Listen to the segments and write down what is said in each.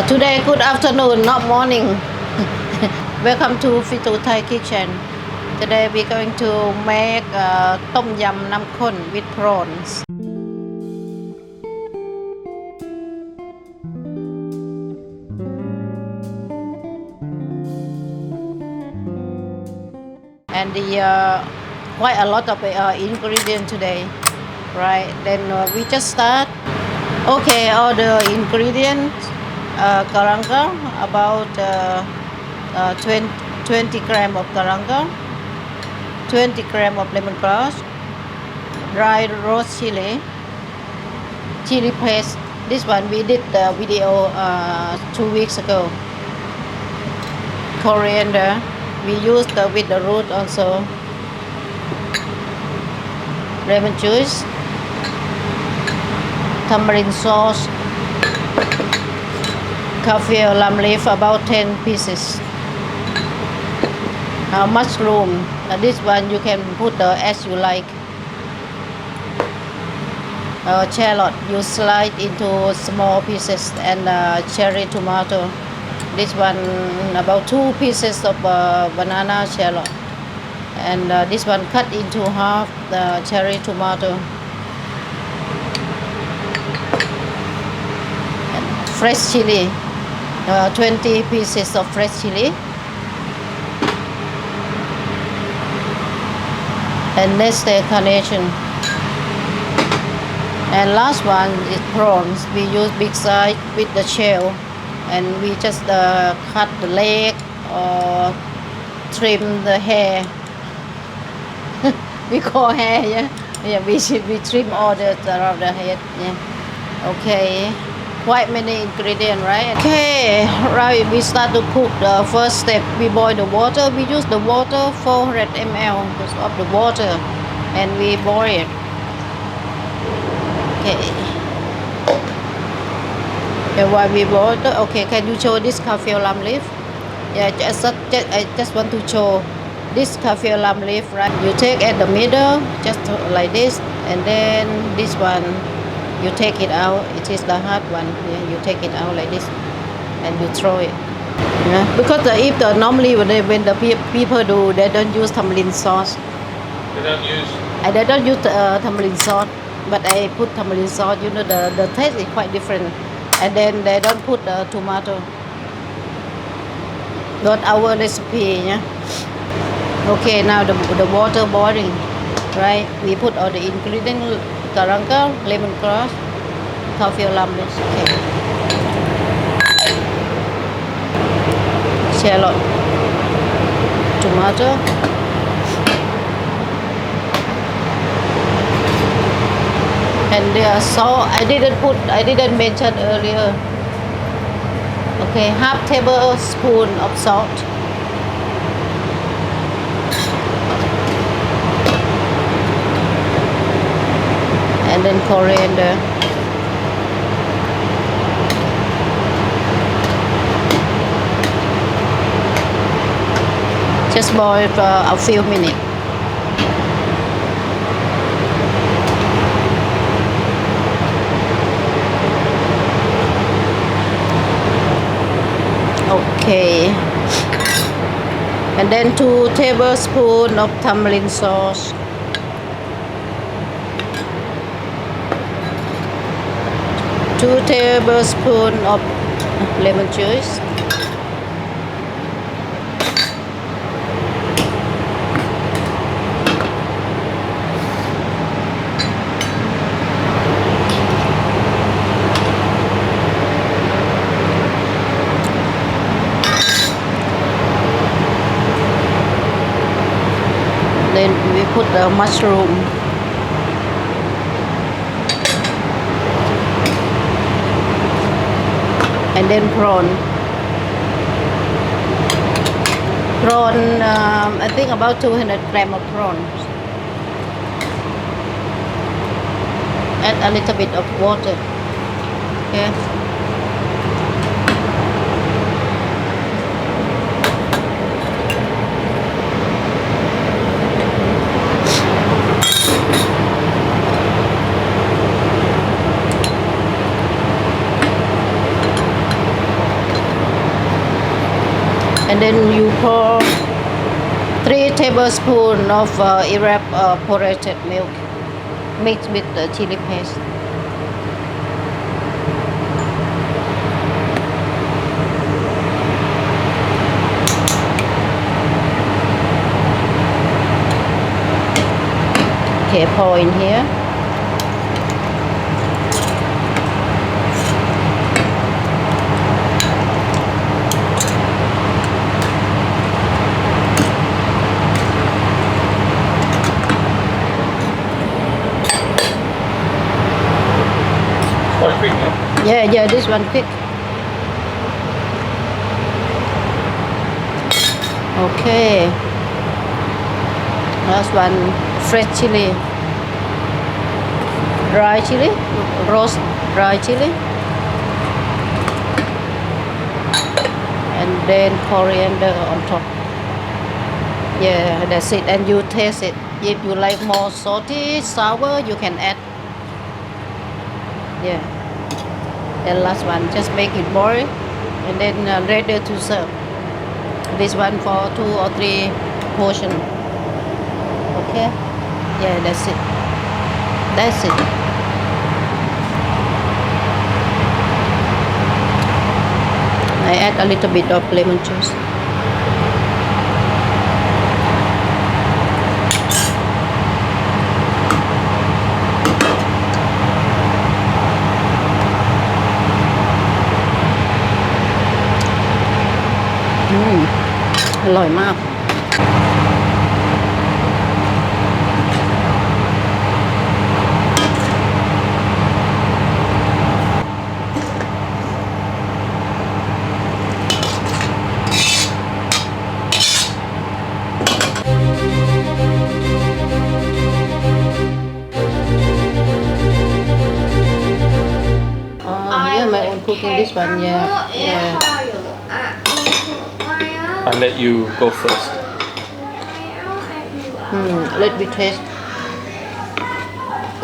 Today, good afternoon, not morning. Welcome to Fitu Thai Kitchen. Today we're going to make Tom Yum Nam Kon with prawns. And quite a lot of ingredients today, right? Then we just start. Okay, all the ingredients. Galangal, about 20 gram of galangal, 20 gram of lemongrass, dry roast chili, chili paste. This one we did the video 2 weeks ago. Coriander, we used with the root also. Lemon juice, tamarind sauce, kaffir lamb leaf, about 10 pieces. Mushroom, this one you can put as you like. Shallot, you slide into small pieces, and cherry tomato. This one about 2 pieces of banana shallot, and this one cut into half, the cherry tomato. And fresh chili, 20 pieces of fresh chili, and Nestle carnation. And last one is prawns. We use big size with the shell, and we just cut the leg or trim the hair. We call hair, yeah. We trim all around the head, yeah. Okay. Quite many ingredients, right? Okay, right, we start to cook. The first step, we boil the water. We use the water 400 ml of the water, and we boil it. Okay. And while we boil, okay, can you show this kaffir lamb leaf? Yeah, I just want to show this kaffir lamb leaf, right? You take at the middle, just like this, and then this one, you take it out. It is the hard one. Yeah, you take it out like this, and you throw it. Yeah, because if normally when the people do, they don't use tamarind sauce. They don't use. They don't use tamarind sauce, but I put tamarind sauce. You know, the taste is quite different. And then they don't put tomato. Not our recipe. Yeah. Okay, now the water boiling, right? We put all the ingredients: galangal, lemongrass, kaffir lamb leaf, okay, shallot, tomato, and the salt. I didn't mention earlier. Okay, half tablespoon of salt. And then coriander. Just boil for a few minutes. Okay. And then 2 tablespoons of tamarind sauce. 2 tablespoons of lemon juice. Then we put the mushroom. And then prawn, I think about 200 grams of prawns. Add a little bit of water. Okay. And then you pour 3 tablespoons of evaporated milk mixed with the chili paste. Okay, pour in here. Quite quick, no? Yeah, this one quick. Okay. Last one, fresh chili. Dry chili, roast dry chili. And then coriander on top. Yeah, that's it. And you taste it. If you like more salty, sour, you can add. Yeah. And last one, just make it boil and then ready to serve. This one for 2 or 3 portion. Okay. Yeah, that's it. That's it. I add a little bit of lemon juice. Mm. อร่อยมาก Yeah, my own cooking this one, yeah. I'll let you go first. Let me taste.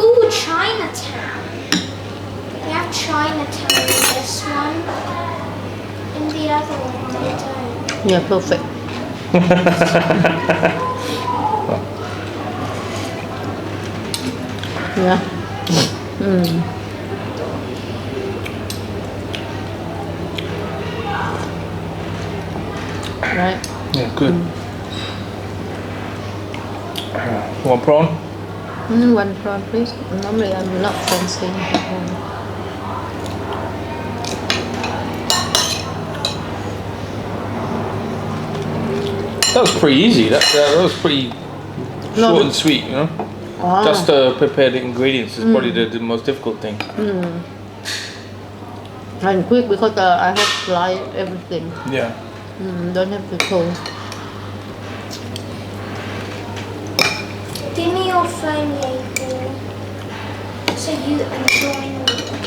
Ooh, Chinatown. We have Chinatown in this one. And the other one we don't. Yeah, perfect. Yeah. Right. Yeah, good. One prawn? One prawn, please. Normally, I'm not fancy. That was pretty easy. That was pretty short and sweet, you know? Just to prepare the ingredients is probably the most difficult thing. And quick because I have to fry everything. Yeah. Don't have to cook. Give me your phone label so you can join me.